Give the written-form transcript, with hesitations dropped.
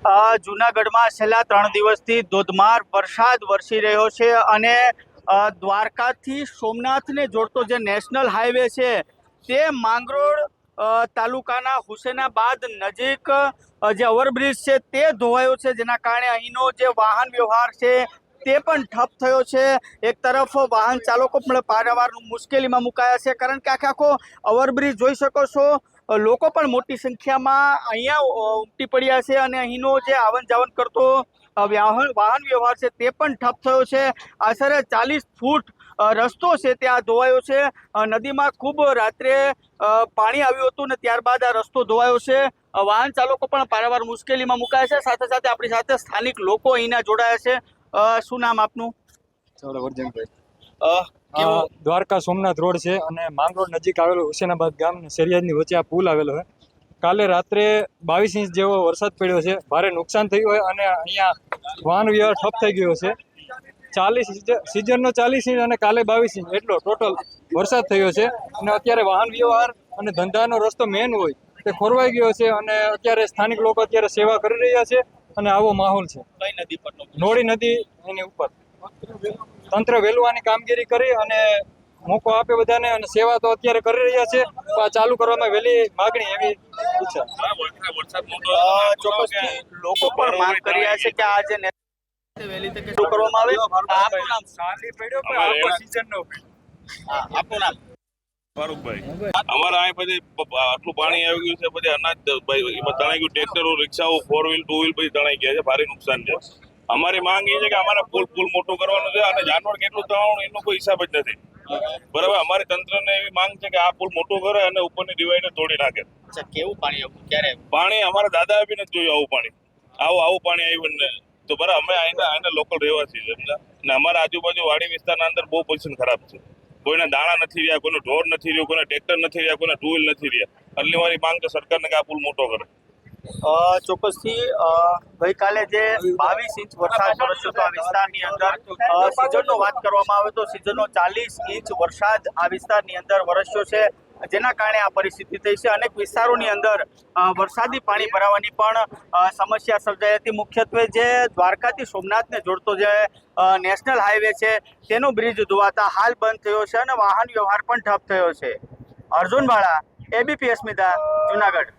જૂનાગઢમાં છેલ્લા 3 દિવસથી ધોધમાર વરસાદ વરસી રહ્યો છે અને દ્વારકાથી સોમનાથને જોડતો જે નેશનલ હાઈવે છે તે માંગરોળ તાલુકાના હુસેનાબાદ નજીક જે ઓવરબ્રિજ છે તે ધોવાયો છે, જેના કારણે અહીંનો જે વાહન વ્યવહાર છે તે પણ ઠપ થયો છે। એક તરફ વાહન ચાલકો પણ પારાવાર મુશ્કેલીમાં મુકાયા છે, કારણ કે આખો ઓવરબ્રિજ જોઈ શકો છો, લોકો પણ મોટી સંખ્યામાં અહીંયા ઉમટી પડ્યા છે અને અહીંનો જે આવન જાવન કરતો વાહન વ્યવહાર છે તે પણ ઠપ થયો છે। આશરે 40 ફૂટ રસ્તો છે ત્યાં ધોવાયો છે। નદીમાં ખૂબ રાત્રે પાણી આવ્યું હતું ને ત્યારબાદ આ રસ્તો ધોવાયો છે। વાહન ચાલકો પણ પારાવાર મુશ્કેલીમાં મુકાયા છે। સાથે સાથે આપણી સાથે સ્થાનિક લોકો અહીંના જોડાયા છે। શું નામ આપનું? દ્વારકા સોમનાથ રોડ છે અને માંગરોળ નજીક આવેલો હુસેનાબાદ ગામ શેરિયાદની વચ્ચે આ પુલ આવેલો છે। કાલે રાત્રે 22 ઇંચ જેવો વરસાદ પડ્યો છે, ભારે નુકસાન થયું હોય અને અહીંયા વાહન વ્યવહાર ઠપ થઈ ગયો છે। 40 ઇંચ અને કાલે 22 ઇંચ એટલો ટોટલ વરસાદ થયો છે અને અત્યારે વાહન વ્યવહાર અને ધંધાનો રસ્તો મેન હોય તે ખોરવાઈ ગયો છે અને અત્યારે સ્થાનિક લોકો અત્યારે સેવા કરી રહ્યા છે અને આવો માહોલ છે। કઈ નદી પર? નોળી નદી એની ઉપર તંત્ર વહેલું આની કામગીરી કરી અને મોકો આપે બધાને અને સેવા તો અત્યારે કરી રહ્યા છે, તો આ ચાલુ કરવામાં વહેલી માગણી એવી ઈચ્છા। ચોક્કસથી લોકો પણ માંગ કરી રહ્યા છે કે આ જે વહેલી તકે શરૂ કરવામાં આવે। આપનું નામ? આપનું નામ? ફારૂકભાઈ, અમારે અહીં પછી આટલું પાણી આવી ગયું છે, પછી અનાજ તણાઈ ગયું, ટ્રેક્ટરો, રિક્ષાઓ, 4 વ્હીલ 2 વ્હીલ પછી તણાઈ ગયા છે, ભારે નુકસાન છે। અમારી માંગ એ છે કે અમારે પુલ મોટો કરવાનો છે અને જાનવર કેટલું તણાવવાનું એનો કોઈ હિસાબ જ નથી, બરાબર। અમારી તંત્રને એવી માંગ છે કે આ પુલ મોટો કરે અને ઉપરની ડિવાઈડર તોડી નાખે। કેવું પાણી આવ્યું? ક્યારે? પાણી અમારા દાદા બી નથી જોયું આવું પાણી, આવું પાણી આવ્યું ને તો બરાબર। અમે અહીંના લોકલ રહેવાસી છે ને અમારા આજુબાજુ વાડી વિસ્તારના અંદર બહુ પોઝિશન ખરાબ છે, કોઈના દાણા નથી રહ્યા, કોઈનું ઢોર નથી રહ્યું, કોઈના ટ્રેક્ટર નથી રહ્યા, કોઈના 2 વ્હીલ નથી રહ્યા। એટલી મારી માંગ છે સરકારને કે આ પુલ મોટો કરે। ચોક્કસથી ગઈકાલે જે 22 ઇંચ વરસાદ વરસ્યો હતો આ વિસ્તારની અંદર, સિઝનનો વાત કરવામાં આવે તો સિઝનનો 40 ઇંચ વરસાદ આ વિસ્તારની અંદર વરસ્યો છે, જેના કારણે આ પરિસ્થિતિ થઈ છે। અનેક વિસ્તારોની અંદર વરસાદી પાણી ભરાવાની પણ સમસ્યા સર્જાઈ હતી। મુખ્યત્વે જે દ્વારકાથી સોમનાથને જોડતો જે નેશનલ હાઈવે છે તેનો બ્રિજ ધોવાતા હાલ બંધ થયો છે અને વાહન વ્યવહાર પણ ઠપ થયો છે। અર્જુન વાળા, ABP અસ્મિતા, જુનાગઢ।